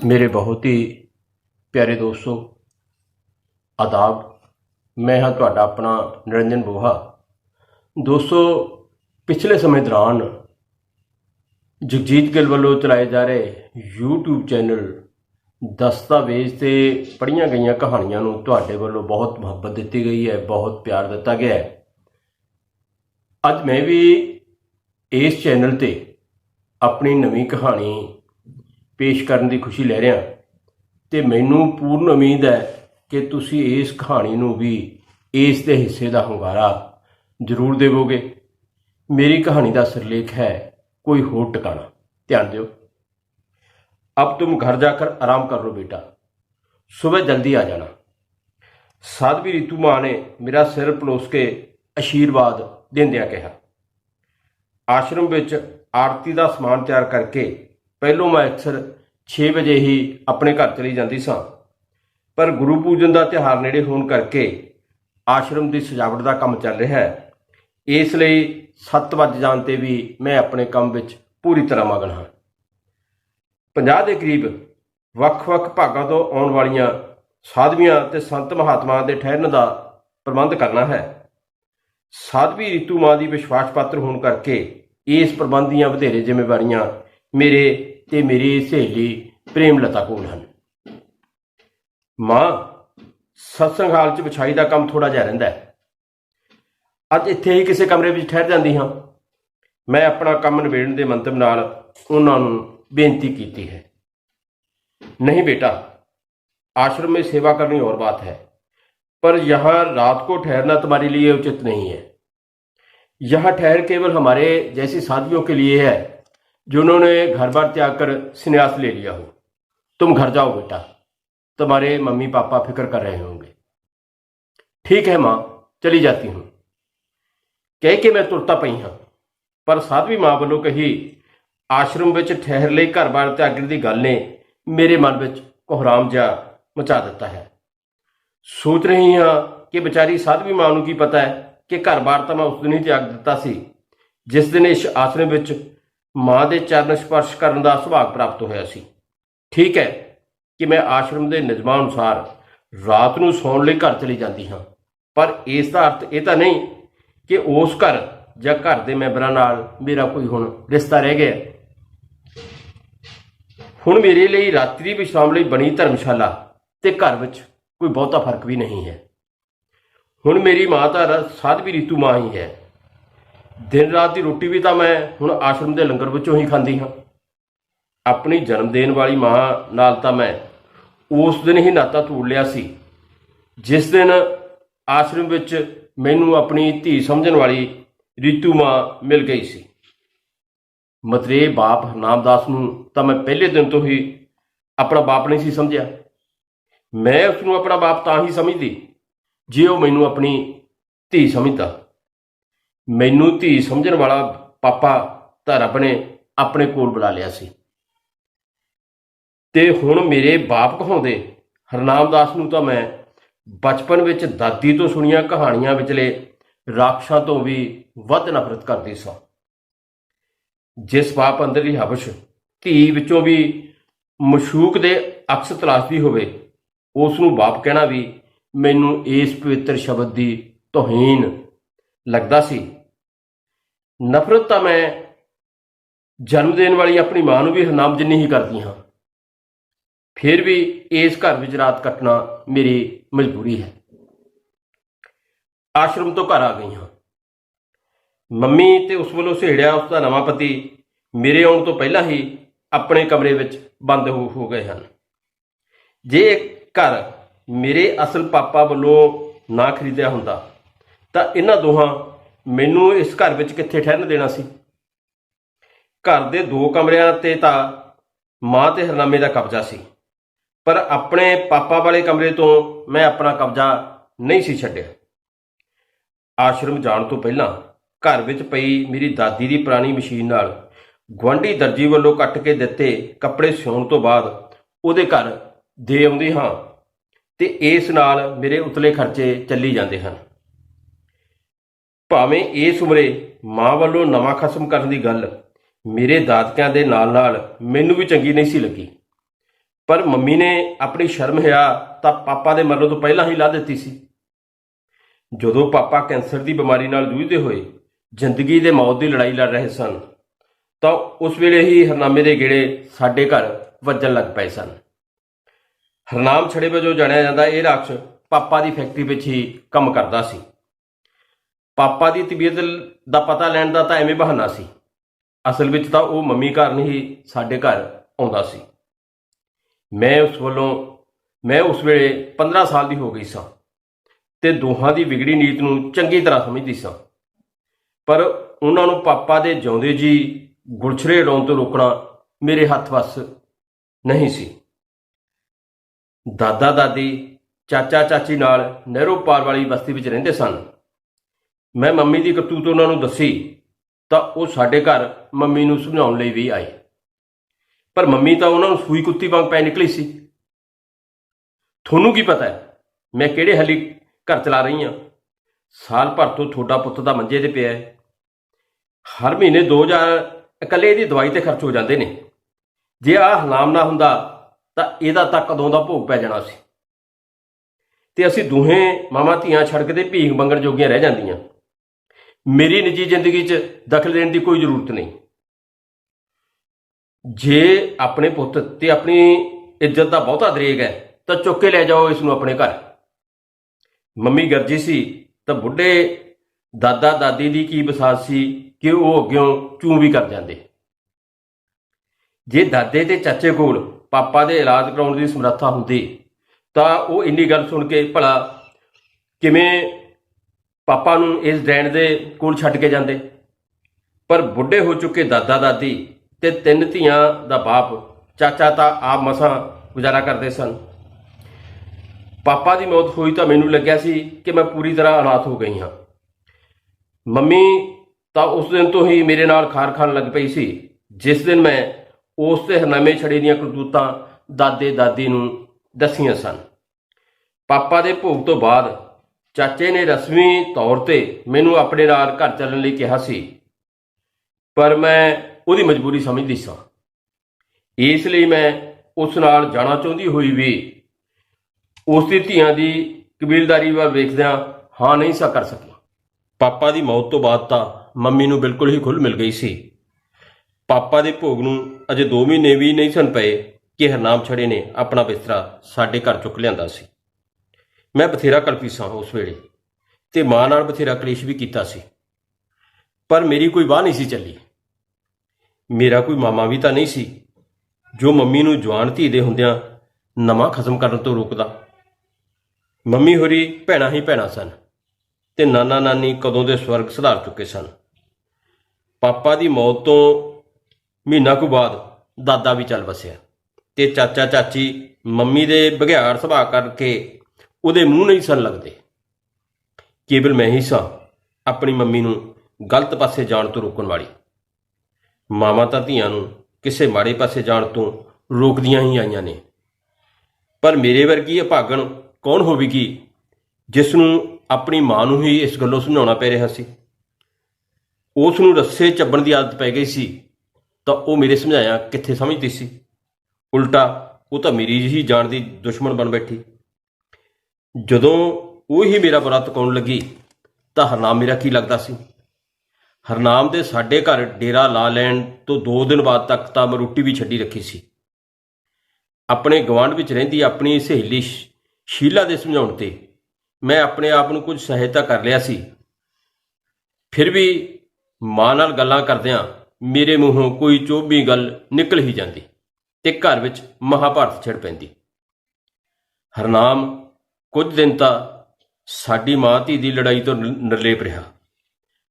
मेरे बहुत ही प्यारे दोस्तों, आदाब। मैं हाँ तुहाडा अपना निरंजन बोहा। दोस्तों, पिछले समय दौरान जगजीत गिल वालों चलाए जा रहे यूट्यूब चैनल दस्तावेज से पढ़िया गई कहानियां नूं तुहाडे वालों बहुत मुहब्बत दी गई है, बहुत प्यार दिता गया है। अज मैं भी इस चैनल ते अपनी नवीं कहानी पेश करने की खुशी ले रहा ते मैनू पूर्ण उम्मीद है कि तुसी इस कहानी नूं भी इस दे हिस्से का hunगारा जरूर देवोगे। मेरी कहानी का सिरलेख है कोई होर ठिकाना। ध्यान दो। अब तुम घर जाकर आराम कर लो बेटा, सुबह जल्दी आ जाना। साध्वी रितु मां ने मेरा सिर पलोस के आशीर्वाद देंदियां कहा। आश्रम विच आरती का समान तैयार करके पहलों मैं अक्सर 6 बजे ही अपने घर चली जाती सां, पर गुरु पूजन का त्यौहार नेड़े होने करके आश्रम की सजावट का काम चल रहा है। इसलिए 7 वज जाण ते भी मैं अपने काम विच पूरी तरह मगन हाँ। 50 के करीब ਵੱਖ-ਵੱਖ भागों तो आने वालियां साधवियां ते संत महात्माओं के ठहरन का प्रबंध करना है। साध्वी रितु मां की विश्वास पात्र होने करके इस प्रबंध दीयां वधेरे जिम्मेवारियां मेरे ते मेरी सहेली प्रेमलता कोल हैं। मां, सत्संग हाल च विछाई का काम थोड़ा जिहा रहिंदा है। अज इत्थे ही किसी कमरे में ठहर जाती हाँ। मैं अपना काम निबेड़न के मंतव नाल उन्हां नूं बेनती की है। नहीं बेटा, आश्रम में सेवा करनी और बात है, पर यहाँ रात को ठहरना तुम्हारे लिए उचित नहीं है। यह ठहर केवल हमारे जैसी साधवियों के लिए है जिन्होंने घर बार त्याग कर संन्यास ले लिया हो। तुम घर जाओ बेटा, तुम्हारे मम्मी पापा फिक्र कर रहे होंगे। ठीक है मां, चली जाती हूं, कह के मैं तुरता पई हाँ, पर साध्वी मां वालों कही आश्रम विच ठहर लई घर बार त्यागण की गल ने मेरे मन विच कोहराम जिहा मचा दिता है। सोच रही हाँ कि बेचारी साध्वी मां नूं की पता है कि घर बार तो मैं उस दिन ही त्याग दिता सी जिस दिन इस आश्रम विच मां के चरण स्पर्श करने का सुभाग प्राप्त होया सी। ठीक है कि मैं आश्रम के नियमां अनुसार रात को सौण लई घर चली जाती हाँ, पर इसका अर्थ यह तो नहीं कि उस घर या घर के मैंबरों नाल मेरा कोई हुण रिश्ता रह गया। हुण मेरे लिए रात्रि विश्राम लई बनी धर्मशाला ते घर विच कोई बहुता फर्क भी नहीं है। हुण मेरी मां तो साध्वी रितु मां ही है। दिन रात की रोटी भी तो मैं हुण आश्रम के लंगर विचों ही खांदी हाँ। अपनी जन्म देने वाली मां नाल तां मैं उस दिन ही नाता तोड़ लिया सी जिस दिन आश्रम विच मैनू अपनी धी समझण वाली रितु मां मिल गई सी। मतरे बाप हरनामदास नूं तां मैं पहले दिन तो ही अपना बाप नहीं सी समझिया। मैं उसनूं अपना बाप तां ही समझदी जे वो मैनू अपनी धी समझदा। मैनू धी समझण वाला पापा तां रब ने अपने कोल बुला लिया सी ते हुण मेरे बाप कहाउंदे हरनामदास नूं तां मैं बचपन विच दादी तो सुनिया कहानियां विचले राक्षसां तो भी वध नफरत करदी सां। जिस बाप अंदरली हबश धी विचों भी मशूक दे अक्स तलाशदी होवे उस नूं बाप कहना भी मैनू इस पवित्र शब्द की तौहीन लगदा सी। नफरत तां मैं जन्म देने वाली अपनी मां नूं भी हरनाम जिन्नी ही करदी हाँ। फिर भी इस घर विच रात कटना मेरी मजबूरी है। आश्रम तो घर आ गई हाँ। मम्मी ते उस वालों सहेड़िया उसका नवा पति मेरे आने तो पहला ही अपने कमरे विच बंद हो गए हैं। जे घर मेरे असल पापा वालों ना खरीदिया हुंदा तां इन्हां दोहां मैनू इस घर विच कित्थे ठहरन देना सी। घर दे 2 कमरियां ते तां मां ते हरनामे का कब्जा सी, पर अपने पापा वाले कमरे तो मैं अपना कब्जा नहीं सी छड्डिया। आश्रम जाण तो पहला घर विच पई मेरी दादी की पुरानी मशीन नाल गुआंढी दर्जी वालों कट के दिते कपड़े सिउण तो बाद उहदे घर दे आउंदी हाँ ते इस नाल मेरे उतले खर्चे चली जाते हैं। भावें इस उमरे मां वालों नवा खसम करने की गल मेरे दादकिਆਂ ਦੇ ਨਾਲ-ਨਾਲ ਮੈਨੂੰ भी चंगी नहीं सी लगी, ਪਰ ਮੰਮੀ ਨੇ ਆਪਣੀ ਸ਼ਰਮ ਹਿਆ ਤਾਂ ਪਾਪਾ ਦੇ ਮਰਨ ਤੋਂ ਪਹਿਲਾਂ ਹੀ ਲਾ ਦਿੱਤੀ ਸੀ। ਜਦੋਂ ਪਾਪਾ ਕੈਂਸਰ ਦੀ ਬਿਮਾਰੀ ਨਾਲ ਜੂਝਦੇ ਹੋਏ ਜ਼ਿੰਦਗੀ ਦੇ ਮੌਤ ਦੀ ਲੜਾਈ ਲੜ ਰਹੇ ਸਨ ਤਾਂ ਉਸ ਵੇਲੇ ਹੀ ਹਰਨਾਮੇ ਦੇ ਗੇੜੇ ਸਾਡੇ ਘਰ ਵੱਜਣ ਲੱਗ ਪਏ ਸਨ। ਹਰਨਾਮ ਛੜੇ ਵਜੋਂ ਜਾਣਿਆ ਜਾਂਦਾ ਇਹ ਰਾਖਸ਼ ਪਾਪਾ ਦੀ ਫੈਕਟਰੀ ਵਿੱਚ ਹੀ ਕੰਮ ਕਰਦਾ ਸੀ। ਪਾਪਾ ਦੀ ਤਬੀਅਤ ਦਾ ਪਤਾ ਲੈਣ ਦਾ ਤਾਂ ਐਵੇਂ ਬਹਾਨਾ ਸੀ, ਅਸਲ ਵਿੱਚ ਤਾਂ ਉਹ ਮੰਮੀ ਘਰ ਨਹੀਂ ਸਾਡੇ ਘਰ ਆਉਂਦਾ ਸੀ। ਮੈਂ ਉਸ ਵੇਲੇ 15 ਸਾਲ ਦੀ ਹੋ ਗਈ ਸਾਂ ਤੇ ਦੋਹਾਂ ਦੀ ਵਿਗੜੀ ਨੀਤ ਨੂੰ ਚੰਗੀ ਤਰ੍ਹਾਂ ਸਮਝਦੀ ਸਾਂ, ਪਰ ਉਹਨਾਂ ਨੂੰ ਪਾਪਾ ਦੇ ਜਿਉਂਦੇ ਜੀ ਗੁਲਛਰੇ ਉਡਾਉਣ ਤੋਂ ਰੋਕਣਾ ਮੇਰੇ ਹੱਥ ਵੱਸ ਨਹੀਂ ਸੀ। ਦਾਦਾ ਦਾਦੀ ਚਾਚਾ ਚਾਚੀ ਨਾਲ ਨਹਿਰੋ ਪਾਰ ਵਾਲੀ ਬਸਤੀ ਵਿੱਚ ਰਹਿੰਦੇ ਸਨ। ਮੈਂ ਮੰਮੀ ਦੀ ਕਰਤੂਤ ਉਹਨਾਂ ਨੂੰ ਦੱਸੀ ਤਾਂ ਉਹ ਸਾਡੇ ਘਰ ਮੰਮੀ ਨੂੰ ਸਮਝਾਉਣ ਲਈ ਵੀ ਆਏ, ਪਰ ਮੰਮੀ ਤਾਂ ਉਹਨਾਂ ਨੂੰ ਸੂਈ ਕੁੱਤੀ ਵਾਂਗ ਪੈ ਨਿਕਲੀ ਸੀ। ਤੁਹਾਨੂੰ ਕੀ ਪਤਾ ਹੈ ਮੈਂ ਕਿਹੜੇ ਹਲੀ ਘਰ ਚਲਾ ਰਹੀ ਹਾਂ? ਸਾਲ ਭਰ ਤੋਂ ਤੁਹਾਡਾ ਪੁੱਤ ਦਾ ਮੰਜੇ ਤੇ ਪਿਆ ਹੈ। ਹਰ ਮਹੀਨੇ 2000 ਇਕੱਲੇ ਇਹਦੀ ਦਵਾਈ ਤੇ ਖਰਚ ਹੋ ਜਾਂਦੇ ਨੇ। ਜੇ ਆਹ ਹਲਾਮ ਨਾ ਹੁੰਦਾ ਤਾਂ ਇਹਦਾ ਤਾਂ ਕਦੋਂ ਦਾ ਭੋਗ ਪੈ ਜਾਣਾ ਸੀ ਤੇ ਅਸੀਂ ਦੋਹੇ ਮਾਵਾਂ ਧੀਆਂ ਛੜਕ ਦੇ ਭੀਖ ਮੰਗਣ ਜੋਗੀਆਂ ਰਹਿ ਜਾਂਦੀਆਂ। ਮੇਰੀ ਨਿੱਜੀ ਜ਼ਿੰਦਗੀ 'ਚ ਦਖਲ ਦੇਣ ਦੀ ਕੋਈ ਜ਼ਰੂਰਤ ਨਹੀਂ। ਜੇ ਆਪਣੇ ਪੁੱਤ ਤੇ ਆਪਣੀ ਇੱਜ਼ਤ ਦਾ ਬਹੁਤਾ ਦਰੇਗ ਹੈ ਤਾਂ ਚੁੱਕ ਕੇ ਲੈ ਜਾਓ ਇਸ ਨੂੰ ਆਪਣੇ ਘਰ। ਮੰਮੀ ਗਰਜੀ ਸੀ ਤਾਂ ਬੁੱਢੇ ਦਾਦਾ ਦਾਦੀ ਦੀ ਕੀ ਬਸਾਤ ਸੀ ਕਿ ਉਹ ਅੱਗਿਓਂ ਚੂੰ ਵੀ ਕਰ ਜਾਂਦੇ। ਜੇ ਦਾਦੇ ਤੇ ਚਾਚੇ ਕੋਲ ਪਾਪਾ ਦੇ ਇਲਾਜ ਕਰਾਉਣ ਦੀ ਸਮਰੱਥਾ ਹੁੰਦੀ ਤਾਂ ਉਹ ਇੰਨੀ ਗੱਲ ਸੁਣ ਕੇ ਭਲਾ ਕਿਵੇਂ ਪਾਪਾ ਨੂੰ ਇਸ ਡੈਣ ਦੇ ਕੋਲ ਛੱਡ ਕੇ ਜਾਂਦੇ। ਪਰ ਬੁੱਢੇ ਹੋ ਚੁੱਕੇ ਦਾਦਾ ਦਾਦੀ ਤੇ 3 ਧੀਆਂ ਦਾ ਬਾਪ ਚਾਚਾ ਤਾਂ ਆਪ ਮਸਾਂ ਗੁਜ਼ਾਰਾ ਕਰਦੇ ਸਨ। ਪਾਪਾ ਦੀ ਮੌਤ ਹੋਈ ਤਾਂ ਮੈਨੂੰ ਲੱਗਿਆ ਸੀ ਕਿ ਮੈਂ ਪੂਰੀ ਤਰ੍ਹਾਂ ਅਨਾਥ ਹੋ ਗਈ ਹਾਂ। ਮੰਮੀ ਤਾਂ ਉਸ ਦਿਨ ਤੋਂ ਹੀ ਮੇਰੇ ਨਾਲ ਖਾਰ ਖਾਣ ਲੱਗ ਪਈ ਸੀ ਜਿਸ ਦਿਨ ਮੈਂ ਉਸ ਤੇ ਹਰਨਾਮੇ ਛੜੇ ਦੀਆਂ ਕਰਤੂਤਾਂ ਦਾਦੇ ਦਾਦੀ ਨੂੰ ਦੱਸੀਆਂ ਸਨ। ਪਾਪਾ ਦੇ ਭੋਗ ਤੋਂ ਬਾਅਦ ਚਾਚੇ ਨੇ ਰਸਮੀ ਤੌਰ ਤੇ ਮੈਨੂੰ ਆਪਣੇ ਨਾਲ ਘਰ ਚੱਲਣ ਲਈ ਕਿਹਾ ਸੀ, ਪਰ ਮੈਂ ਉਹਦੀ ਮਜਬੂਰੀ ਸਮਝਦੀ ਸਾਂ। ਇਸ ਲਈ ਮੈਂ ਉਸ ਨਾਲ ਜਾਣਾ ਚਾਹੁੰਦੀ ਹੋਈ ਵੀ ਉਸ ਦੀ ਧੀਆਂ ਦੀ ਕਬੀਲਦਾਰੀ ਵੱਲ ਵੇਖਦਿਆਂ ਹਾਂ ਨਹੀਂ ਸਾ ਕਰ ਸਕੀ। ਪਾਪਾ ਦੀ ਮੌਤ ਤੋਂ ਬਾਅਦ ਤਾਂ ਮੰਮੀ ਨੂੰ ਬਿਲਕੁਲ ਹੀ ਖੁੱਲ੍ਹ ਮਿਲ ਗਈ ਸੀ। ਪਾਪਾ ਦੇ ਭੋਗ ਨੂੰ ਅਜੇ 2 ਮਹੀਨੇ ਵੀ ਨਹੀਂ ਸਨ ਪਏ ਕਿ ਹਰਨਾਮ ਛੜੇ ਨੇ ਆਪਣਾ ਬਿਸਤਰਾ ਸਾਡੇ ਘਰ ਚੁੱਕ ਲਿਆਂਦਾ ਸੀ। ਮੈਂ ਬਥੇਰਾ ਕਲਪੀ ਸਾਂ ਉਸ ਵੇਲੇ ਤੇ ਮਾਂ ਨਾਲ ਬਥੇਰਾ ਕਲੇਸ਼ ਵੀ ਕੀਤਾ ਸੀ, ਪਰ ਮੇਰੀ ਕੋਈ ਵਾਹ ਨਹੀਂ ਸੀ ਚੱਲੀ। ਮੇਰਾ ਕੋਈ ਮਾਮਾ ਵੀ ਤਾਂ ਨਹੀਂ ਸੀ ਜੋ ਮੰਮੀ ਨੂੰ ਜਵਾਨ ਧੀ ਦੇ ਹੁੰਦਿਆਂ ਨਵਾਂ ਖਤਮ ਕਰਨ ਤੋਂ ਰੋਕਦਾ। ਮੰਮੀ ਹੋਰੀ ਭੈਣਾਂ ਹੀ ਭੈਣਾਂ ਸਨ ਤੇ ਨਾਨਾ ਨਾਨੀ ਕਦੋਂ ਦੇ ਸਵਰਗ ਸਿਧਾਰ ਚੁੱਕੇ ਸਨ। ਪਾਪਾ ਦੀ ਮੌਤ ਤੋਂ ਮਹੀਨਾ ਕੁ ਬਾਅਦ ਦਾਦਾ ਵੀ ਚੱਲ ਵਸਿਆ ਤੇ ਚਾਚਾ ਚਾਚੀ ਮੰਮੀ ਦੇ ਬਘਿਆੜ ਸੁਭਾਅ ਕਰਕੇ ਉਹਦੇ ਮੂੰਹ ਨਹੀਂ ਸਨ ਲੱਗਦੇ। ਕੇਵਲ ਮੈਂ ਹੀ ਸਾਂ ਆਪਣੀ ਮੰਮੀ ਨੂੰ ਗਲਤ ਪਾਸੇ ਜਾਣ ਤੋਂ ਰੋਕਣ ਵਾਲੀ। ਮਾਵਾਂ ਤਾਂ ਧੀਆਂ ਨੂੰ ਕਿਸੇ ਮਾੜੇ ਪਾਸੇ ਜਾਣ ਤੋਂ ਰੋਕਦੀਆਂ ਹੀ ਆਈਆਂ ਨੇ, ਪਰ ਮੇਰੇ ਵਰਗੀ ਅਭਾਗਣ ਕੌਣ ਹੋਵੇਗੀ ਜਿਸ ਨੂੰ ਆਪਣੀ ਮਾਂ ਨੂੰ ਹੀ ਇਸ ਗੱਲੋਂ ਸਮਝਾਉਣਾ ਪੈ ਰਿਹਾ ਸੀ। ਉਸ ਨੂੰ ਰੱਸੇ ਚੱਬਣ ਦੀ ਆਦਤ ਪੈ ਗਈ ਸੀ ਤਾਂ ਉਹ ਮੇਰੇ ਸਮਝਾਇਆ ਕਿੱਥੇ ਸਮਝਦੀ ਸੀ। ਉਲਟਾ ਉਹ ਤਾਂ ਮੇਰੀ ਜਿਹੀ ਜਾਨ ਦੀ ਦੁਸ਼ਮਣ ਬਣ ਬੈਠੀ। ਜਦੋਂ ਉਹ ਹੀ ਮੇਰਾ ਬੁਰਾ ਤਕਾਉਣ ਲੱਗੀ ਤਾਂ ਹਰਨਾਮ ਮੇਰਾ ਕੀ ਲੱਗਦਾ ਸੀ। ਹਰਨਾਮ ਦੇ ਸਾਡੇ ਘਰ ਡੇਰਾ ਲਾ ਲੈਣ ਤੋਂ 2 ਦਿਨ ਬਾਅਦ ਤੱਕ ਤਾਂ ਮੈਂ ਰੋਟੀ ਵੀ ਛੱਡੀ ਰੱਖੀ ਸੀ। ਆਪਣੇ ਗਵਾਂਢ ਵਿੱਚ ਰਹਿੰਦੀ ਆਪਣੀ ਸਹੇਲੀ ਸ਼ੀਲਾ ਦੇ ਸਮਝਾਉਣ ਤੇ ਮੈਂ ਆਪਣੇ ਆਪ ਨੂੰ ਕੁਝ ਸਹਾਇਤਾ ਕਰ ਲਿਆ ਸੀ। ਫਿਰ ਵੀ ਮਾਂ ਨਾਲ ਗੱਲਾਂ ਕਰਦਿਆਂ ਮੇਰੇ ਮੂੰਹੋਂ ਕੋਈ ਚੋਭੀ ਗੱਲ ਨਿਕਲ ਹੀ ਜਾਂਦੀ ਤੇ ਘਰ ਵਿੱਚ ਮਹਾਭਾਰਤ ਛਿੜ ਪੈਂਦੀ। ਹਰਨਾਮ ਕੁਝ ਦਿਨ ਤਾਂ ਸਾਡੀ ਮਾਂ ਧੀ ਦੀ ਲੜਾਈ ਤੋਂ ਨਿਰਲੇਪ ਰਿਹਾ,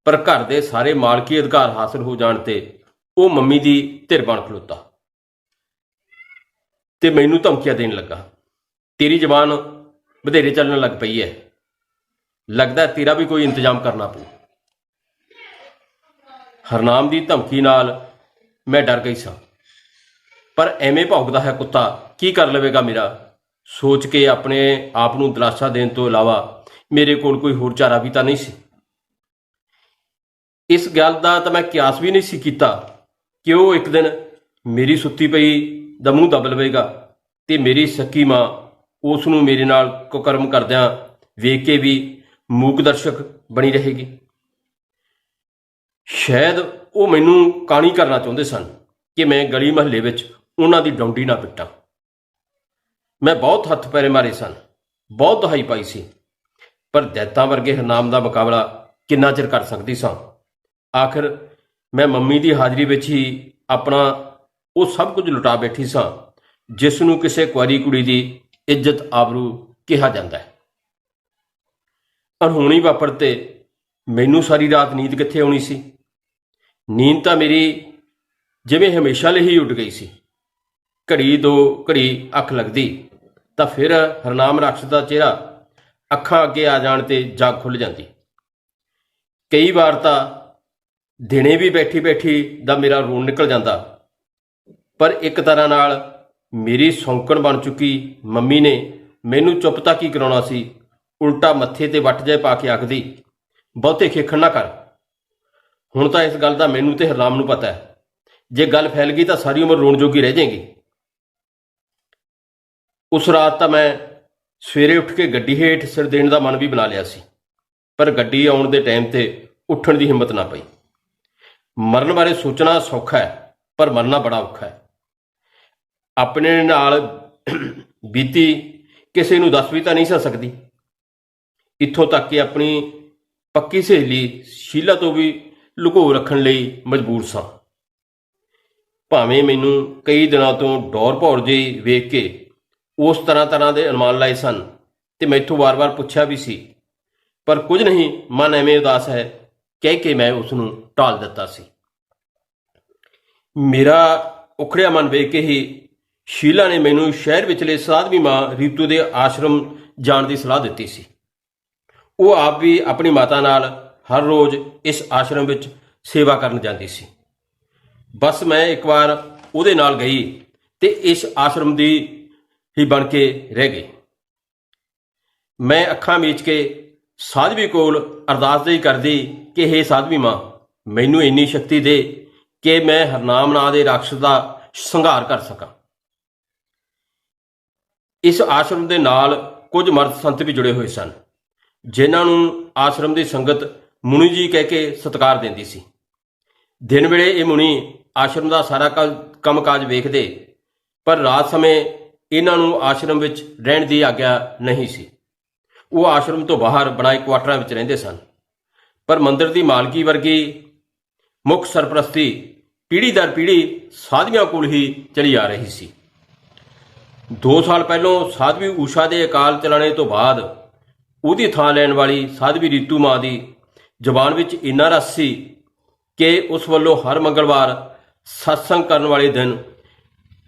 ਪਰ ਘਰ ਦੇ ਸਾਰੇ ਮਾਲਕੀ ਅਧਿਕਾਰ ਹਾਸਲ ਹੋ ਜਾਣ ਤੇ ਉਹ ਮੰਮੀ ਦੀ ਧਿਰ ਬਣ ਖਲੋਤਾ ਤੇ ਮੈਨੂੰ ਧਮਕੀਆਂ ਦੇਣ ਲੱਗਾ। ਤੇਰੀ ਜ਼ਬਾਨ ਵਧੇਰੇ ਚੱਲਣ ਲੱਗ ਪਈ ਹੈ, ਲੱਗਦਾ ਤੇਰਾ ਵੀ ਕੋਈ ਇੰਤਜ਼ਾਮ ਕਰਨਾ ਪਊ। ਹਰਨਾਮ ਦੀ ਧਮਕੀ ਨਾਲ ਮੈਂ ਡਰ ਗਈ ਸਾਂ, ਪਰ ਐਵੇਂ ਭੌਂਕਦਾ ਹੈ ਕੁੱਤਾ ਕੀ ਕਰ ਲਵੇਗਾ ਮੇਰਾ ਸੋਚ ਕੇ ਆਪਣੇ ਆਪ ਨੂੰ ਦਿਲਾਸਾ ਦੇਣ ਤੋਂ ਇਲਾਵਾ ਮੇਰੇ ਕੋਲ ਕੋਈ ਹੋਰ ਚਾਰਾ ਵੀ ਤਾਂ ਨਹੀਂ ਸੀ। ਇਸ ਗੱਲ ਦਾ ਤਾਂ ਮੈਂ ਕਿਆਸ ਵੀ ਨਹੀਂ ਸੀ ਕੀਤਾ ਕਿ ਉਹ ਇੱਕ ਦਿਨ ਮੇਰੀ ਸੁੱਤੀ ਪਈ ਦਾ ਮੂੰਹ ਦੱਬ ਲਵੇਗਾ ਤੇ ਮੇਰੀ ਸਕੀ ਮਾਂ ਉਸ ਨੂੰ ਮੇਰੇ ਨਾਲ ਕੁਕਰਮ ਕਰਦਿਆਂ ਵੇਖ ਕੇ ਵੀ ਮੂਕ ਦਰਸ਼ਕ ਬਣੀ ਰਹੇਗੀ। ਸ਼ਾਇਦ ਉਹ ਮੈਨੂੰ ਕਾਣੀ ਕਰਨਾ ਚਾਹੁੰਦੇ ਸਨ ਕਿ ਮੈਂ ਗਲੀ ਮਹੱਲੇ ਵਿੱਚ ਉਹਨਾਂ ਦੀ ਡੌਂਡੀ ਨਾ ਪਿੱਟਾਂ। ਮੈਂ ਬਹੁਤ ਹੱਥ ਪੈਰੇ ਮਾਰੇ ਸਨ, ਬਹੁਤ ਦਹਾਈ ਪਾਈ ਸੀ, ਪਰ ਦੈਤਾਂ ਵਰਗੇ ਹਰਨਾਮ ਦਾ ਮੁਕਾਬਲਾ ਕਿੰਨਾ ਚਿਰ ਕਰ ਸਕਦੀ ਸਾਂ। ਆਖਿਰ ਮੈਂ ਮੰਮੀ ਦੀ ਹਾਜ਼ਰੀ ਵਿੱਚ ਹੀ ਆਪਣਾ ਉਹ ਸਭ ਕੁਝ ਲੁਟਾ ਬੈਠੀ ਸਾਂ ਜਿਸ ਨੂੰ ਕਿਸੇ ਕੁਆਰੀ ਕੁੜੀ ਦੀ ਇੱਜ਼ਤ ਆਬਰੂ ਕਿਹਾ ਜਾਂਦਾ ਹੈ। ਅਣਹੋਣੀ ਵਾਪਰ ਤੇ ਮੈਨੂੰ ਸਾਰੀ ਰਾਤ ਨੀਂਦ ਕਿੱਥੇ ਆਉਣੀ ਸੀ। ਨੀਂਦ ਤਾਂ ਮੇਰੀ ਜਿਵੇਂ ਹਮੇਸ਼ਾ ਲਈ ਹੀ ਉੱਡ ਗਈ ਸੀ। ਘੜੀ ਦੋ ਘੜੀ ਅੱਖ ਲੱਗਦੀ ਤਾਂ ਫਿਰ ਹਰਨਾਮ ਰਾਖਸ਼ ਦਾ ਚਿਹਰਾ ਅੱਖਾਂ ਅੱਗੇ ਆ ਜਾਣ ਤੇ ਜਾਗ ਖੁੱਲ੍ਹ ਜਾਂਦੀ। ਕਈ ਵਾਰ ਤਾਂ ਦਿਨੇ ਵੀ ਬੈਠੀ ਬੈਠੀ ਦਾ ਮੇਰਾ ਰੋਣ ਨਿਕਲ ਜਾਂਦਾ, ਪਰ ਇੱਕ ਤਰ੍ਹਾਂ ਨਾਲ ਮੇਰੀ ਸੌਂਕਣ ਬਣ ਚੁੱਕੀ ਮੰਮੀ ਨੇ ਮੈਨੂੰ ਚੁੱਪ ਤਾਂ ਕੀ ਕਰਾਉਣਾ ਸੀ, ਉਲਟਾ ਮੱਥੇ ਤੇ ਵੱਟ ਜਾਏ ਪਾ ਕੇ ਆਖਦੀ, ਬਹੁਤੇ ਖੇਖਣ ਨਾ ਕਰ। ਹੁਣ ਤਾਂ ਇਸ ਗੱਲ ਦਾ ਮੈਨੂੰ ਤੇ ਹਰਨਾਮ ਨੂੰ ਪਤਾ ਹੈ, ਜੇ ਗੱਲ ਫੈਲ ਗਈ ਤਾਂ ਸਾਰੀ ਉਮਰ ਰੋਣ ਜੋਗੀ ਰਹਿ ਜਾਏਗੀ। ਉਸ ਰਾਤ ਤਾਂ ਮੈਂ ਸਵੇਰੇ ਉੱਠ ਕੇ ਗੱਡੀ ਹੇਠ ਸਿਰ ਦੇਣ ਦਾ ਮਨ ਵੀ ਬਣਾ ਲਿਆ ਸੀ, ਪਰ ਗੱਡੀ ਆਉਣ ਦੇ ਟਾਈਮ ਤੇ ਉੱਠਣ ਦੀ ਹਿੰਮਤ ਨਾ ਪਈ। ਮਰਨ ਬਾਰੇ ਸੋਚਣਾ ਸੌਖਾ ਹੈ, ਪਰ ਮਰਨਾ ਬੜਾ ਔਖਾ ਹੈ। ਆਪਣੇ ਨਾਲ ਬੀਤੀ ਕਿਸੇ ਨੂੰ ਦੱਸ ਵੀ ਤਾਂ ਨਹੀਂ ਸਕਦੀ। ਇੱਥੋਂ ਤੱਕ ਕਿ ਆਪਣੀ ਪੱਕੀ ਸਹੇਲੀ ਸ਼ੀਲਾ ਤੋਂ ਵੀ ਲੁਕੋ ਰੱਖਣ ਲਈ ਮਜਬੂਰ ਸਾਂ। ਭਾਵੇਂ ਮੈਨੂੰ ਕਈ ਦਿਨਾਂ ਤੋਂ ਡੌਰ ਭੌਰ ਜਿਹੀ ਵੇਖ ਕੇ ਉਸ ਤਰ੍ਹਾਂ ਦੇ ਅਨੁਮਾਨ ਲਾਏ ਸਨ ਤੇ ਮੈਥੋਂ ਵਾਰ-ਵਾਰ ਪੁੱਛਿਆ ਵੀ ਸੀ, ਪਰ ਕੁਝ ਨਹੀਂ, ਮਨ ਐਵੇਂ ਉਦਾਸ ਹੈ ਕਹਿ ਕੇ ਮੈਂ ਉਸ ਨੂੰ ਟਾਲ ਦਿੱਤਾ ਸੀ। ਮੇਰਾ ਉਖੜਿਆ ਮਨ ਵੇਖ ਕੇ ਹੀ ਸ਼ੀਲਾ ਨੇ ਮੈਨੂੰ ਸ਼ਹਿਰ ਵਿਚਲੇ ਸਾਧਵੀ ਮਾਂ ਰੀਤੂ ਦੇ ਆਸ਼ਰਮ ਜਾਣ ਦੀ ਸਲਾਹ ਦਿੱਤੀ ਸੀ। ਉਹ ਆਪ ਵੀ ਆਪਣੀ ਮਾਤਾ ਨਾਲ ਹਰ ਰੋਜ਼ ਇਸ ਆਸ਼ਰਮ ਵਿੱਚ ਸੇਵਾ ਕਰਨ ਜਾਂਦੀ ਸੀ। ਬਸ ਮੈਂ ਇੱਕ ਵਾਰ ਉਹਦੇ ਨਾਲ ਗਈ ਤੇ ਇਸ ਆਸ਼ਰਮ ਦੀ ਹੀ ਬਣ ਕੇ ਰਹਿ ਗਈ। ਮੈਂ ਅੱਖਾਂ ਮੀਚ ਕੇ ਸਾਧਵੀ ਕੋਲ ਅਰਦਾਸ ਜਿਹੀ ਕਰਦੀ ਕਿ ਹੇ ਸਾਧਵੀ ਮਾਂ, ਮੈਨੂੰ ਇੰਨੀ ਸ਼ਕਤੀ ਦੇ ਕਿ ਮੈਂ ਹਰਨਾਮ ਨਾਂ ਦੇ ਰਾਖਸ਼ ਦਾ ਸੰਘਾਰ ਕਰ ਸਕਾਂ। ਇਸ ਆਸ਼ਰਮ ਦੇ ਨਾਲ ਕੁਝ ਮਰਦ ਸੰਤ ਵੀ ਜੁੜੇ ਹੋਏ ਸਨ, ਜਿਨ੍ਹਾਂ ਨੂੰ ਆਸ਼ਰਮ ਦੀ ਸੰਗਤ ਮੁਨੀ ਜੀ ਕਹਿ ਕੇ ਸਤਿਕਾਰ ਦਿੰਦੀ ਸੀ। ਦਿਨ ਵੇਲੇ ਇਹ ਮੁਨੀ ਆਸ਼ਰਮ ਦਾ ਸਾਰਾ ਕੰਮਕਾਜ ਵੇਖਦੇ, ਪਰ ਰਾਤ ਸਮੇਂ ਇਹਨਾਂ ਨੂੰ ਆਸ਼ਰਮ ਵਿੱਚ ਰਹਿਣ ਦੀ ਆਗਿਆ ਨਹੀਂ ਸੀ। ਉਹ ਆਸ਼ਰਮ ਤੋਂ ਬਾਹਰ ਬਣਾਏ ਕੁਆਟਰਾਂ ਵਿੱਚ ਰਹਿੰਦੇ ਸਨ, ਪਰ ਮੰਦਿਰ ਦੀ ਮਾਲਕੀ ਵਰਗੀ ਮੁੱਖ ਸਰਪ੍ਰਸਤੀ ਪੀੜ੍ਹੀ ਦਰ ਪੀੜ੍ਹੀ ਸਾਧਵੀਆਂ ਕੋਲ ਹੀ ਚਲੀ ਆ ਰਹੀ ਸੀ। 2 ਸਾਲ ਪਹਿਲੋਂ ਸਾਧਵੀ ਊਸ਼ਾ ਦੇ ਅਕਾਲ ਚਲਾਣੇ ਤੋਂ ਬਾਅਦ ਉਹਦੀ ਥਾਂ ਲੈਣ ਵਾਲੀ ਸਾਧਵੀ ਰੀਤੂ ਮਾਂ ਦੀ ਜ਼ੁਬਾਨ ਵਿੱਚ ਇੰਨਾ ਰਸ ਸੀ ਕਿ ਉਸ ਵੱਲੋਂ ਹਰ ਮੰਗਲਵਾਰ ਸਤਸੰਗ ਕਰਨ ਵਾਲੇ ਦਿਨ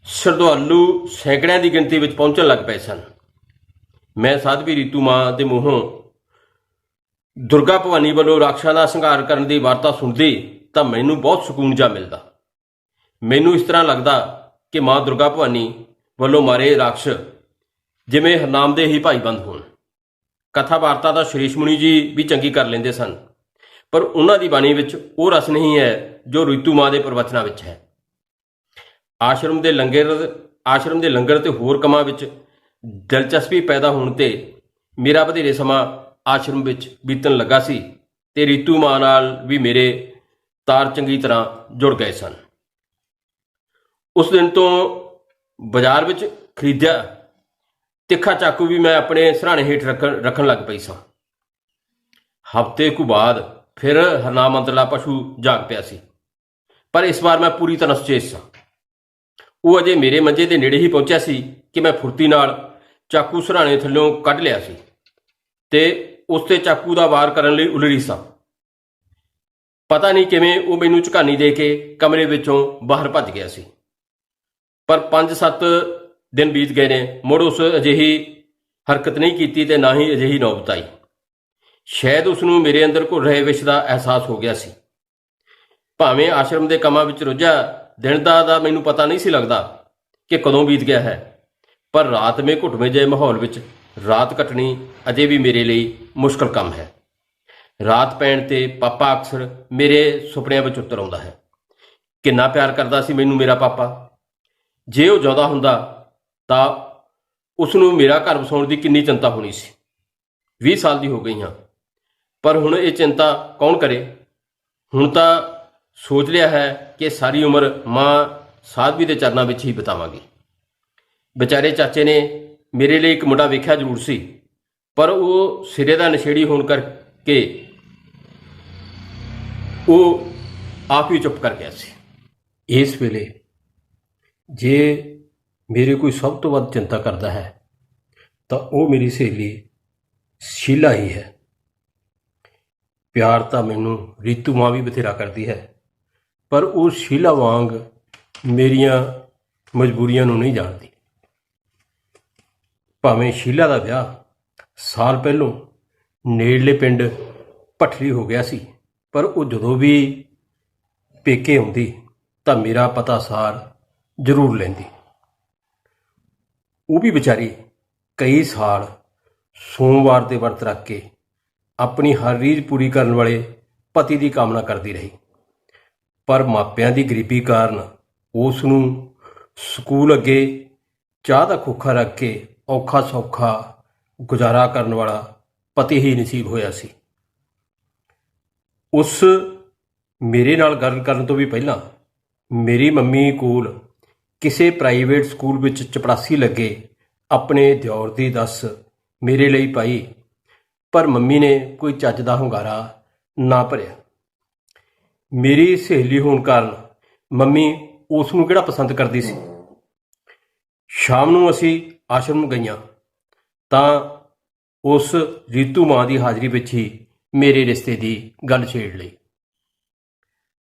ਸ਼ਰਧਾਲੂ ਸੈਂਕੜਿਆਂ ਦੀ ਗਿਣਤੀ ਵਿੱਚ ਪਹੁੰਚਣ ਲੱਗ ਪਏ ਸਨ। ਮੈਂ ਸਾਧਵੀ ਰੀਤੂ ਮਾਂ ਦੇ ਮੂੰਹੋਂ ਦੁਰਗਾ ਭਵਾਨੀ ਵੱਲੋਂ ਰਾਖਸ਼ਾਂ ਦਾ ਸੰਘਾਰ ਕਰਨ ਦੀ ਵਾਰਤਾ ਸੁਣਦੀ ਤਾਂ ਮੈਨੂੰ ਬਹੁਤ ਸਕੂਨ ਜਾ ਮਿਲਦਾ। ਮੈਨੂੰ ਇਸ ਤਰ੍ਹਾਂ ਲੱਗਦਾ ਕਿ ਮਾਂ ਦੁਰਗਾ ਭਵਾਨੀ ਵੱਲੋਂ ਮਾਰੇ ਰਾਖਸ਼ ਜਿਵੇਂ ਹਰਨਾਮ ਦੇ ਹੀ ਭਾਈਬੰਦ ਹੋਣ। ਕਥਾ ਵਾਰਤਾ ਦਾ ਸ਼੍ਰੀਸ਼ ਮੁਨੀ ਜੀ ਵੀ ਚੰਗੀ ਕਰ ਲੈਂਦੇ ਸਨ, ਪਰ ਉਹਨਾਂ ਦੀ ਬਾਣੀ ਵਿੱਚ ਉਹ ਰਸ ਨਹੀਂ ਹੈ ਜੋ ਰੀਤੂ ਮਾਂ ਦੇ ਪ੍ਰਵਚਨਾਂ ਵਿੱਚ ਹੈ। ਆਸ਼ਰਮ ਦੇ ਲੰਗਰ ਤੇ ਹੋਰ ਕੰਮਾਂ ਵਿੱਚ ਦਿਲਚਸਪੀ ਪੈਦਾ ਹੋਣ ਤੇ ਮੇਰਾ ਵਧੇਰੇ ਸਮਾਂ ਆਸ਼ਰਮ ਵਿੱਚ ਬੀਤਣ ਲੱਗਾ ਸੀ ਤੇ ਰੀਤੂ ਮਾਂ ਨਾਲ ਵੀ ਮੇਰੇ ਤਾਰ ਚੰਗੀ ਤਰ੍ਹਾਂ ਜੁੜ ਗਏ ਸਨ। ਉਸ ਦਿਨ ਤੋਂ ਬਾਜ਼ਾਰ ਵਿੱਚ ਖਰੀਦਿਆ ਤਿੱਖਾ ਚਾਕੂ ਵੀ ਮੈਂ ਆਪਣੇ ਸਿਰਹਾਣੇ ਹੇਠ ਰੱਖਣ ਲੱਗ ਪਈ ਸਾਂ। ਹਫ਼ਤੇ ਕੁ ਬਾਅਦ ਫਿਰ ਹਰਨਾਮ ਅੰਦਰਲਾ ਪਸ਼ੂ ਜਾਗ ਪਿਆ ਸੀ, ਪਰ ਇਸ ਵਾਰ ਮੈਂ ਪੂਰੀ ਤਰ੍ਹਾਂ ਸੁਚੇਤ ਸਾਂ। ਉਹ ਅਜੇ ਮੇਰੇ ਮੰਜੇ ਦੇ ਨੇੜੇ ਹੀ ਪਹੁੰਚਿਆ ਸੀ ਕਿ ਮੈਂ ਫੁਰਤੀ ਨਾਲ ਚਾਕੂ ਸਿਰਹਾਣੇ ਥੱਲਿਓਂ ਕੱਢ ਲਿਆ ਸੀ ਤੇ ਉਸ ਤੇ ਚਾਕੂ ਦਾ ਵਾਰ ਕਰਨ ਲਈ ਉਲਰੀ ਸਾਂ। ਪਤਾ ਨਹੀਂ ਕਿਵੇਂ ਉਹ ਮੈਨੂੰ ਝਕਾਨੀ ਦੇ ਕੇ ਕਮਰੇ ਵਿੱਚੋਂ ਬਾਹਰ ਭੱਜ ਗਿਆ ਸੀ, ਪਰ 5-7 ਦਿਨ ਬੀਤ ਗਏ ਨੇ, ਮੁੜ ਉਸ ਅਜਿਹੀ ਹਰਕਤ ਨਹੀਂ ਕੀਤੀ ਤੇ ਨਾ ਹੀ ਅਜਿਹੀ ਨੌਬਤ ਆਈ। ਸ਼ਾਇਦ ਉਸ ਨੂੰ ਮੇਰੇ ਅੰਦਰ ਘੁਲ ਰਹੇ ਵਿਸ਼ ਦਾ ਅਹਿਸਾਸ ਹੋ ਗਿਆ ਸੀ। ਭਾਵੇਂ ਆਸ਼ਰਮ ਦੇ ਕੰਮਾਂ ਵਿੱਚ ਰੁੱਝਾ ਦਿਨ ਦਾ ਮੈਨੂੰ ਪਤਾ ਨਹੀਂ ਸੀ ਲੱਗਦਾ ਕਿ ਕਦੋਂ ਬੀਤ ਗਿਆ ਹੈ, ਪਰ ਰਾਤਵੇਂ ਘੁੱਟਵੇਂ ਜਿਹੇ ਮਾਹੌਲ ਵਿੱਚ ਰਾਤ ਕੱਟਣੀ ਅਜੇ ਵੀ ਮੇਰੇ ਲਈ ਮੁਸ਼ਕਲ ਕੰਮ ਹੈ। ਰਾਤ ਪੈਣ ਤੇ ਪਾਪਾ ਅਕਸਰ ਮੇਰੇ ਸੁਪਨਿਆਂ ਵਿੱਚ ਉਤਰ ਆਉਂਦਾ ਹੈ। ਕਿੰਨਾ ਪਿਆਰ ਕਰਦਾ ਸੀ ਮੈਨੂੰ ਮੇਰਾ ਪਾਪਾ। ਜੇ ਉਹ ਜਿਉਂਦਾ ਹੁੰਦਾ ਤਾਂ ਉਸਨੂੰ ਮੇਰਾ ਘਰ ਵਸਾਉਣ ਦੀ ਕਿੰਨੀ ਚਿੰਤਾ ਹੋਣੀ ਸੀ। 20 ਸਾਲ ਦੀ ਹੋ ਗਈ ਹਾਂ, ਪਰ ਹੁਣ ਇਹ ਚਿੰਤਾ ਕੌਣ ਕਰੇ। ਹੁਣ ਤਾਂ ਸੋਚ ਲਿਆ ਹੈ ਕਿ ਸਾਰੀ ਉਮਰ ਮਾਂ ਸਾਧਵੀ ਦੇ ਚਰਨਾਂ ਵਿੱਚ ਹੀ ਬਿਤਾਵਾਂਗੀ। ਵਿਚਾਰੇ ਚਾਚੇ ਨੇ ਮੇਰੇ ਲਈ ਇੱਕ ਮੁੰਡਾ ਵੇਖਿਆ ਜ਼ਰੂਰ ਸੀ, ਪਰ ਉਹ ਸਿਰੇ ਦਾ ਨਸ਼ੇੜੀ ਹੋਣ ਕਰਕੇ ਉਹ ਆਪ ਹੀ ਚੁੱਪ ਕਰ ਗਿਆ ਸੀ। ਇਸ ਵੇਲੇ ਜੇ ਮੇਰੇ ਕੋਈ ਸਭ ਤੋਂ ਵੱਧ ਚਿੰਤਾ ਕਰਦਾ ਹੈ ਤਾਂ ਉਹ ਮੇਰੀ ਸਹੇਲੀ ਸ਼ੀਲਾ ਹੀ ਹੈ। ਪਿਆਰ ਤਾਂ ਮੈਨੂੰ ਰੀਤੂ ਮਾਂ ਵੀ ਬਥੇਰਾ ਕਰਦੀ ਹੈ, ਪਰ ਉਹ ਸ਼ੀਲਾ ਵਾਂਗ ਮੇਰੀਆਂ ਮਜਬੂਰੀਆਂ ਨੂੰ ਨਹੀਂ ਜਾਣਦੀ। ਭਾਵੇਂ ਸ਼ੀਲਾ ਦਾ ਵਿਆਹ ਸਾਲ ਪਹਿਲੋਂ ਨੇੜਲੇ ਪਿੰਡ ਭੱਠਲੀ ਹੋ ਗਿਆ ਸੀ, ਪਰ ਉਹ ਜਦੋਂ ਵੀ ਪੇਕੇ ਆਉਂਦੀ ਤਾਂ ਮੇਰਾ ਪਤਾ ਸਾਰ ਜ਼ਰੂਰ ਲੈਂਦੀ। ਉਹ ਵੀ ਵਿਚਾਰੀ ਕਈ ਸਾਲ ਸੋਮਵਾਰ ਦੇ ਵਰਤ ਰੱਖ ਕੇ ਆਪਣੀ ਹਰ ਰੀਝ ਪੂਰੀ ਕਰਨ ਵਾਲੇ ਪਤੀ ਦੀ ਕਾਮਨਾ ਕਰਦੀ ਰਹੀ, ਪਰ ਮਾਪਿਆਂ ਦੀ ਗਰੀਬੀ ਕਾਰਨ ਉਸ ਨੂੰ ਸਕੂਲ ਅੱਗੇ ਚਾਹ ਦਾ ਖੋਖਾ ਰੱਖ ਕੇ ਔਖਾ ਸੌਖਾ ਗੁਜ਼ਾਰਾ ਕਰਨ ਵਾਲਾ ਪਤੀ ਹੀ ਨਸੀਬ ਹੋਇਆ ਸੀ। ਉਸ ਮੇਰੇ ਨਾਲ ਗੱਲ ਕਰਨ ਤੋਂ ਵੀ ਪਹਿਲਾਂ ਮੇਰੀ ਮੰਮੀ ਕੋਲ ਕਿਸੇ ਪ੍ਰਾਈਵੇਟ ਸਕੂਲ ਵਿੱਚ ਚਪੜਾਸੀ ਲੱਗੇ ਆਪਣੇ ਦਿਓਰ ਦੀ ਦੱਸ ਮੇਰੇ ਲਈ ਪਾਈ, ਪਰ ਮੰਮੀ ਨੇ ਕੋਈ ਚੱਜ ਦਾ ਹੁੰਗਾਰਾ ਨਾ ਭਰਿਆ। ਮੇਰੀ ਸਹੇਲੀ ਹੋਣ ਕਾਰਨ ਮੰਮੀ ਉਸ ਨੂੰ ਕਿਹੜਾ ਪਸੰਦ ਕਰਦੀ ਸੀ। ਸ਼ਾਮ ਨੂੰ ਅਸੀਂ ਆਸ਼ਰਮ ਗਈਆਂ ਤਾਂ ਉਸ ਰੀਤੂ ਮਾਂ ਦੀ ਹਾਜ਼ਰੀ ਵਿੱਚ ਹੀ ਮੇਰੇ ਰਿਸ਼ਤੇ ਦੀ ਗੱਲ ਛੇੜ ਲਈ।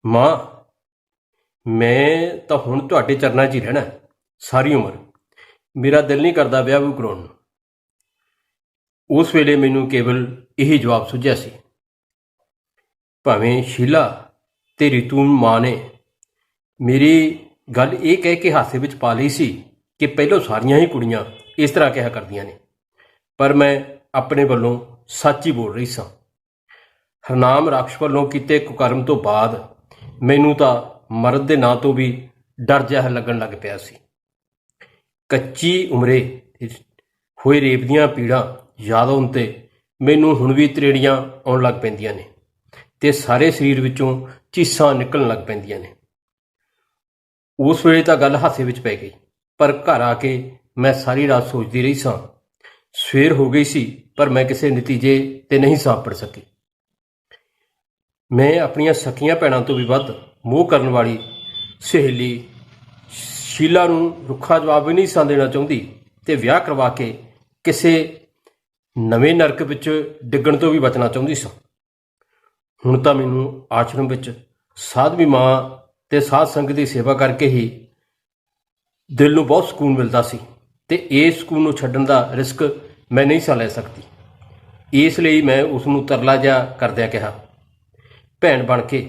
ਮਾਂ, ਮੈਂ ਤਾਂ ਹੁਣ ਤੁਹਾਡੇ ਚਰਨਾਂ 'ਚ ਹੀ ਰਹਿਣਾ ਸਾਰੀ ਉਮਰ। ਮੇਰਾ ਦਿਲ ਨਹੀਂ ਕਰਦਾ ਵਿਆਹ ਵੀ ਕਰਾਉਣ ਨੂੰ। ਉਸ ਵੇਲੇ ਮੈਨੂੰ ਕੇਵਲ ਇਹੀ ਜਵਾਬ ਸੁਝਿਆ ਸੀ। ਭਾਵੇਂ ਸ਼ੀਲਾ ਤੇ ਰੀਤੂ ਮਾਂ ਨੇ ਮੇਰੀ ਗੱਲ ਇਹ ਕਹਿ ਕੇ ਹਾਸੇ ਵਿੱਚ ਪਾ ਲਈ ਸੀ ਕਿ ਪਹਿਲਾਂ ਸਾਰੀਆਂ ਹੀ ਕੁੜੀਆਂ ਇਸ ਤਰ੍ਹਾਂ ਕਿਹਾ ਕਰਦੀਆਂ ਨੇ, ਪਰ ਮੈਂ ਆਪਣੇ ਵੱਲੋਂ ਸੱਚ ਹੀ ਬੋਲ ਰਹੀ ਸਾਂ। ਹਰਨਾਮ ਰਾਖਸ਼ ਵੱਲੋਂ ਕੀਤੇ ਕੁਕਰਮ ਤੋਂ ਬਾਅਦ ਮੈਨੂੰ ਤਾਂ ਮਰਦ ਦੇ ਨਾਂ ਤੋਂ ਵੀ ਡਰ ਜਿਹਾ ਲੱਗਣ ਲੱਗ ਪਿਆ ਸੀ। ਕੱਚੀ ਉਮਰੇ ਹੋਏ ਰੇਪ ਦੀਆਂ ਪੀੜਾਂ ਯਾਦ ਆਉਣ 'ਤੇ ਮੈਨੂੰ ਹੁਣ ਵੀ ਤਰੇੜੀਆਂ ਆਉਣ ਲੱਗ ਪੈਂਦੀਆਂ ਨੇ ਅਤੇ ਸਾਰੇ ਸਰੀਰ ਵਿੱਚੋਂ ਚੀਸਾਂ ਨਿਕਲਣ ਲੱਗ ਪੈਂਦੀਆਂ ਨੇ। ਉਸ ਵੇਲੇ ਤਾਂ ਗੱਲ ਹਾਸੇ ਵਿੱਚ ਪੈ ਗਈ, ਪਰ ਘਰ ਆ ਕੇ ਮੈਂ ਸਾਰੀ ਰਾਤ ਸੋਚਦੀ ਰਹੀ ਸਾਂ। ਸਵੇਰ ਹੋ ਗਈ ਸੀ, ਪਰ ਮੈਂ ਕਿਸੇ ਨਤੀਜੇ 'ਤੇ ਨਹੀਂ ਸਾਂ ਪੜ ਸਕੀ। ਮੈਂ ਆਪਣੀਆਂ ਸਕੀਆਂ ਭੈਣਾਂ ਤੋਂ ਵੀ ਵੱਧ ਮੋਹ ਕਰਨ ਵਾਲੀ ਸਹੇਲੀ ਸ਼ੀਲਾ ਨੂੰ ਰੁੱਖਾ ਜਵਾਬ ਵੀ ਨਹੀਂ ਸਾਂ ਦੇਣਾ ਚਾਹੁੰਦੀ ਅਤੇ ਵਿਆਹ ਕਰਵਾ ਕੇ ਕਿਸੇ ਨਵੇਂ ਨਰਕ ਵਿੱਚ ਡਿੱਗਣ ਤੋਂ ਵੀ ਬਚਣਾ ਚਾਹੁੰਦੀ ਸਾਂ। ਹੁਣ ਤਾਂ ਮੈਨੂੰ ਆਸ਼ਰਮ ਵਿੱਚ ਸਾਧਵੀ ਮਾਂ ਅਤੇ ਸਾਧ ਸੰਗਤ ਦੀ ਸੇਵਾ ਕਰਕੇ ਹੀ ਦਿਲ ਨੂੰ ਬਹੁਤ ਸਕੂਨ ਮਿਲਦਾ ਸੀ, ਅਤੇ ਇਸ ਸਕੂਨ ਨੂੰ ਛੱਡਣ ਦਾ ਰਿਸਕ ਮੈਂ ਨਹੀਂ ਸਾਂ ਲੈ ਸਕਦੀ। ਇਸ ਲਈ ਮੈਂ ਉਸ ਨੂੰ ਤਰਲਾ ਜਿਹਾ ਕਰਦਿਆਂ ਕਿਹਾ, ਭੈਣ ਬਣ ਕੇ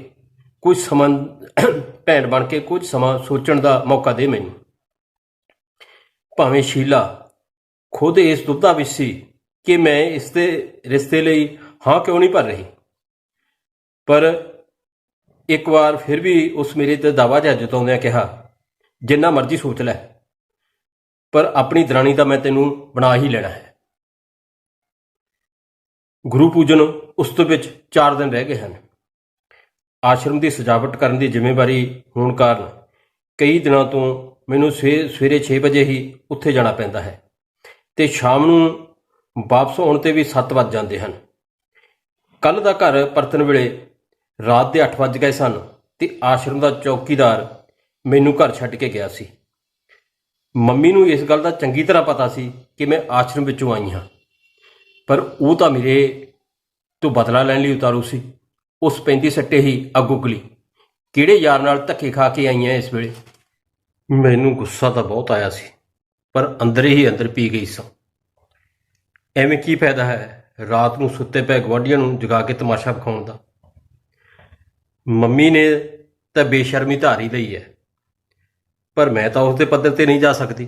ਕੁਝ ਸਮਾਂ ਸੋਚਣ ਦਾ ਮੌਕਾ ਦੇ ਮੈਨੂੰ। ਭਾਵੇਂ ਸ਼ੀਲਾ ਖੁਦ ਇਸ ਦੁਬਿਧਾ ਵਿੱਚ ਸੀ ਕਿ ਮੈਂ ਇਸ ਦੇ ਰਿਸ਼ਤੇ ਲਈ ਹਾਂ ਕਿਉਂ ਨਹੀਂ ਭਰ ਰਹੀ, ਪਰ ਇੱਕ ਵਾਰ ਫਿਰ ਵੀ ਉਸ ਮੇਰੇ 'ਤੇ ਦਾਅਵਾ ਜਿਹਾ ਜਤਾਉਂਦਿਆਂ ਕਿਹਾ, ਜਿੰਨਾ ਮਰਜ਼ੀ ਸੋਚ ਲੈ, ਪਰ ਆਪਣੀ ਦਰਾਣੀ ਦਾ ਮੈਂ ਤੈਨੂੰ ਬਣਾ ਹੀ ਲੈਣਾ ਹੈ। ਗੁਰੂ ਪੂਜਨ ਉਸ ਤੋਂ ਵਿੱਚ 4 ਦਿਨ ਰਹਿ ਗਏ ਹਨ। ਆਸ਼ਰਮ ਦੀ ਸਜਾਵਟ ਕਰਨ ਦੀ ਜ਼ਿੰਮੇਵਾਰੀ ਹੋਣ ਕਾਰਨ ਕਈ ਦਿਨਾਂ ਤੋਂ ਮੈਨੂੰ ਸਵੇਰੇ 6 ਵਜੇ ਹੀ ਉੱਥੇ ਜਾਣਾ ਪੈਂਦਾ ਹੈ ਅਤੇ ਸ਼ਾਮ ਨੂੰ ਵਾਪਸ ਆਉਣ 'ਤੇ ਵੀ 7 ਵੱਜ ਜਾਂਦੇ ਹਨ। ਕੱਲ੍ਹ ਦਾ ਘਰ ਪਰਤਣ ਵੇਲੇ ਰਾਤ ਦੇ 8 ਵੱਜ ਗਏ ਸਨ ਅਤੇ ਆਸ਼ਰਮ ਦਾ ਚੌਕੀਦਾਰ ਮੈਨੂੰ ਘਰ ਛੱਡ ਕੇ ਗਿਆ ਸੀ। ਮੰਮੀ ਨੂੰ ਇਸ ਗੱਲ ਦਾ ਚੰਗੀ ਤਰ੍ਹਾਂ ਪਤਾ ਸੀ ਕਿ ਮੈਂ ਆਸ਼ਰਮ ਵਿੱਚੋਂ ਆਈ ਹਾਂ, ਪਰ ਉਹ ਤਾਂ ਮੇਰੇ ਤੋਂ ਬਦਲਾ ਲੈਣ ਲਈ ਉਤਾਰੂ ਸੀ। ਉਸ ਪੈਂਦੀ ਸੱਟੇ ਹੀ ਅੱਗ ਉਗਲੀ। ਕਿਹੜੇ ਯਾਰ ਨਾਲ ਧੱਕੇ ਖਾ ਕੇ ਆਈਆਂ ਇਸ ਵੇਲੇ। ਮੈਨੂੰ ਗੁੱਸਾ ਤਾਂ ਬਹੁਤ ਆਇਆ ਸੀ, ਪਰ ਅੰਦਰ ਹੀ ਅੰਦਰ ਪੀ ਗਈ ਸਾਂ। ਐਵੇਂ ਕੀ ਫਾਇਦਾ ਹੈ ਰਾਤ ਨੂੰ ਸੁੱਤੇ ਪਏ ਗੁਆਂਢੀਆਂ ਨੂੰ ਜਗਾ ਕੇ ਤਮਾਸ਼ਾ ਵਿਖਾਉਣ ਦਾ। ਮੰਮੀ ਨੇ ਤਾਂ ਬੇਸ਼ਰਮੀ ਧਾਰ ਹੀ ਲਈ ਹੈ, ਪਰ ਮੈਂ ਤਾਂ ਉਸ ਦੇ ਪੱਧਰ 'ਤੇ ਨਹੀਂ ਜਾ ਸਕਦੀ।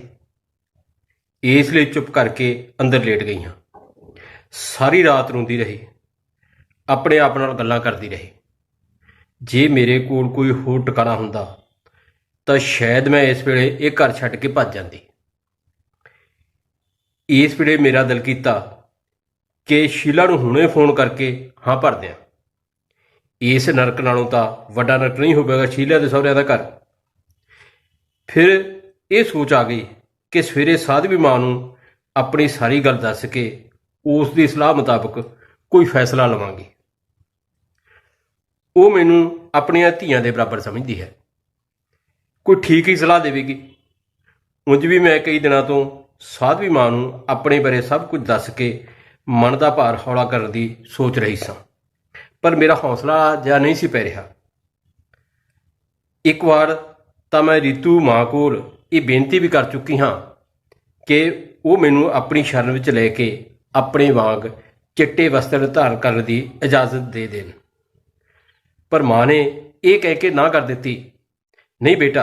ਇਸ ਲਈ ਚੁੱਪ ਕਰਕੇ ਅੰਦਰ ਲੇਟ ਗਈ ਹਾਂ। ਸਾਰੀ ਰਾਤ ਰੋਂਦੀ ਰਹੀ, ਆਪਣੇ ਆਪ ਨਾਲ ਗੱਲਾਂ ਕਰਦੀ ਰਹੀ। ਜੇ ਮੇਰੇ ਕੋਲ ਕੋਈ ਹੋਰ ਟਿਕਾਣਾ ਹੁੰਦਾ ਤਾਂ ਸ਼ਾਇਦ ਮੈਂ ਇਸ ਵੇਲੇ ਇਹ ਘਰ ਛੱਡ ਕੇ ਭੱਜ ਜਾਂਦੀ। ਇਸ ਵੇਲੇ ਮੇਰਾ ਦਿਲ ਕੀਤਾ ਕਿ ਸ਼ੀਲਾ ਨੂੰ ਹੁਣੇ ਫੋਨ ਕਰਕੇ ਹਾਂ ਭਰ ਦਿਆਂ। ਇਸ ਨਰਕ ਨਾਲੋਂ ਤਾਂ ਵੱਡਾ ਨਰਕ ਨਹੀਂ ਹੋਵੇਗਾ ਸ਼ੀਲਾ ਦੇ ਸਹੁਰਿਆਂ ਦਾ ਘਰ। ਫਿਰ ਇਹ ਸੋਚ ਆ ਗਈ ਕਿ ਸਵੇਰੇ ਸਾਧਵੀ ਮਾਂ ਨੂੰ ਆਪਣੀ ਸਾਰੀ ਗੱਲ ਦੱਸ ਕੇ ਉਸ ਦੀ ਸਲਾਹ ਮੁਤਾਬਕ ਕੋਈ ਫੈਸਲਾ ਲਵਾਂਗੀ। ਉਹ ਮੈਨੂੰ ਆਪਣੀਆਂ ਧੀਆਂ ਦੇ ਬਰਾਬਰ ਸਮਝਦੀ ਹੈ, ਕੋਈ ਠੀਕ ਹੀ ਸਲਾਹ ਦੇਵੇਗੀ। ਉਂਝ ਵੀ ਮੈਂ ਕਈ ਦਿਨਾਂ ਤੋਂ ਸਾਧਵੀ ਮਾਂ ਨੂੰ ਆਪਣੇ ਬਾਰੇ ਸਭ ਕੁਝ ਦੱਸ ਕੇ ਮਨ ਦਾ ਭਾਰ ਹੌਲਾ ਕਰਨ ਦੀ ਸੋਚ ਰਹੀ ਸਾਂ, ਪਰ ਮੇਰਾ ਹੌਸਲਾ ਜਿਹਾ ਨਹੀਂ ਸੀ ਪੈ ਰਿਹਾ। ਇੱਕ ਵਾਰ ਤਾਂ ਮੈਂ ਰੀਤੂ ਮਾਂ ਕੋਲ ਇਹ ਬੇਨਤੀ ਵੀ ਕਰ ਚੁੱਕੀ ਹਾਂ ਕਿ ਉਹ ਮੈਨੂੰ ਆਪਣੀ ਸ਼ਰਨ ਵਿੱਚ ਲੈ ਕੇ ਆਪਣੇ ਵਾਂਗ ਚਿੱਟੇ ਵਸਤਰ ਧਾਰਨ ਕਰਨ ਦੀ ਇਜਾਜ਼ਤ ਦੇ ਦੇਣ, ਪਰ ਮਾਂ ਨੇ ਇਹ ਕਹਿ ਕੇ ਨਾ ਕਰ ਦਿੱਤੀ। नहीं बेटा,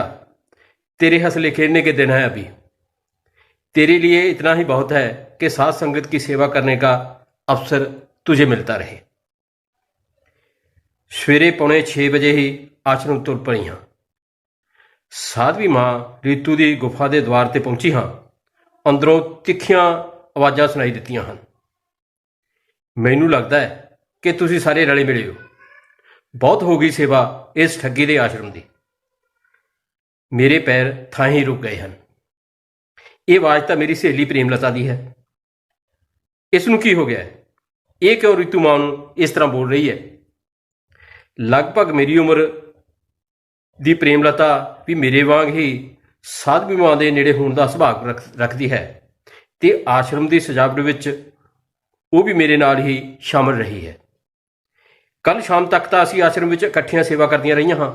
तेरे हंसले खेलने के दिन है अभी, तेरे लिए इतना ही बहुत है कि साथ संगत की सेवा करने का अवसर तुझे मिलता रहे। सवेरे 5:45 बजे ही आश्रम तुर पई हाँ। साधवी मां रीतू की गुफा के द्वार ते पहुंची हाँ। अंदरों तिखियां आवाज़ां सुनाई दित्तियां हन। मैनू लगता है कि तुसीं सारे रले मिले हो। बहुत हो गई सेवा इस ठगी के आश्रम की। मेरे पैर थां ही रुक गए हैं। ये आवाज़ तो मेरी सहेली प्रेमलता दी है। इसनूं की हो गया है? ये क्यों रीतू मां नूं इस तरह बोल रही है? लगभग मेरी उम्र दी प्रेमलता भी मेरे वांग ही साधवी मां दे नेड़े होण दा सुभाव रखती है ते आश्रम की सजावट विच वो भी मेरे नाल ही शामिल रही है। कल शाम तक तो असीं आश्रम विच इकट्ठियां सेवा करदियां रहियां हां।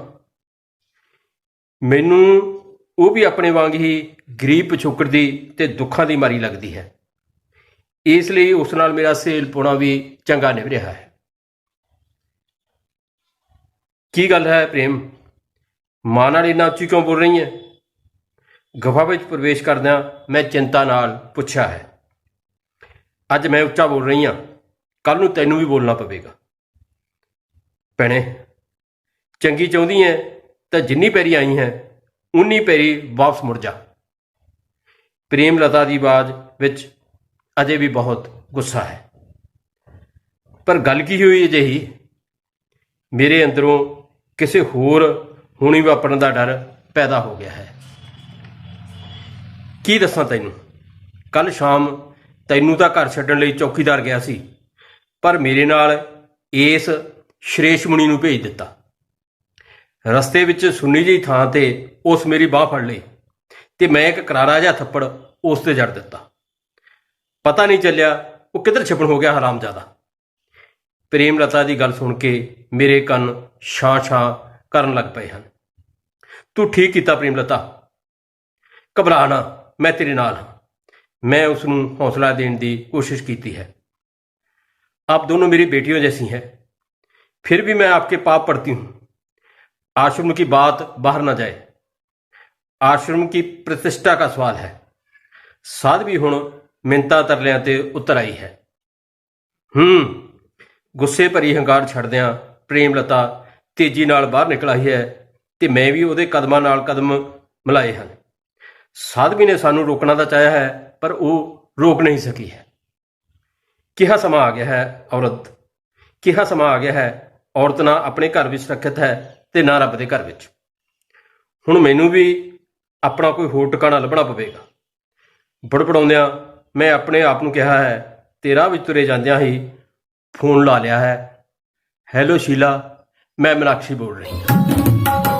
मैनू वो भी अपने वांग ही गरीब पिछोकड़ दी ते दुखां दी मारी लगती है, इसलिए उस नाल मेरा सेल पाउणा भी चंगा निभ रहा है। की गल है प्रेम, मां नाल इन्ना उच्ची क्यों बोल रही है? गुफा विच प्रवेश करदिआं मैं चिंता नाल पुछया है। अज मैं उच्चा बोल रही हाँ, कल नूं तैनूं भी बोलना पवेगा। भैणे, चंगी चाहुंदी है तो जिन्नी पैरी आई है उन्नी पैरी वापस मुड़ जा। प्रेमलता की आवाज़ विच अजे भी बहुत गुस्सा है। पर गल की हुई अजिही, मेरे अंदरों किसी होर हुणी वापरन का डर पैदा हो गया है। की दसां तैनूं, कल शाम तैनूं तां घर छड्डण लई चौकीदार गया सी, पर मेरे नाल इस श्रेष मुनि नूं भेज दिता। रस्ते विच सुन्नी जी थां ते उस मेरी बाह फड़ लई ते मैं एक करारा जिहा थप्पड़ उस ते जड़ दिता। पता नहीं चलिया वो किधर छिपण हो गया हरामजादा। प्रेमलता की गल सुन के मेरे कन छां छां करन लग पे हैं। तू ठीक कीता प्रेमलता, घबरा ना, मैं तेरे नाल हाँ। मैं उसनूं हौसला देने की कोशिश की है। आप दोनों मेरी बेटियों जैसी हैं, फिर भी मैं आपके पाप पढ़ती हूँ। आश्रम की बात बाहर ना जाए, आश्रम की प्रतिष्ठा का सवाल है। साधवी हुण मिन्नतां तरलियां ते उतर आई है। गुस्से भरी हंकार छड्डदिआं प्रेमलता तेजी नाल बाहर निकल आई है ते मैं भी उहदे कदमां नाल कदम मिलाए हैं। साधवी ने सानू रोकना तो चाहा है पर वो रोक नहीं सकी है। किहा समा आ गया है औरत, किहा समा आ गया है औरत ना अपने घर विच सुरੱਖਿਅਤ है ते ना रब दे घर विच। हुण मैनू भी अपना कोई होर ठिकाना लभना पवेगा। बड़बड़ाउंदिआं मैं अपने आप नूं कहा है ते राह विच तुरे जांदिआं ही फोन ला लिया है। हैलो शीला, मैं मीनाक्षी बोल रही हूँ।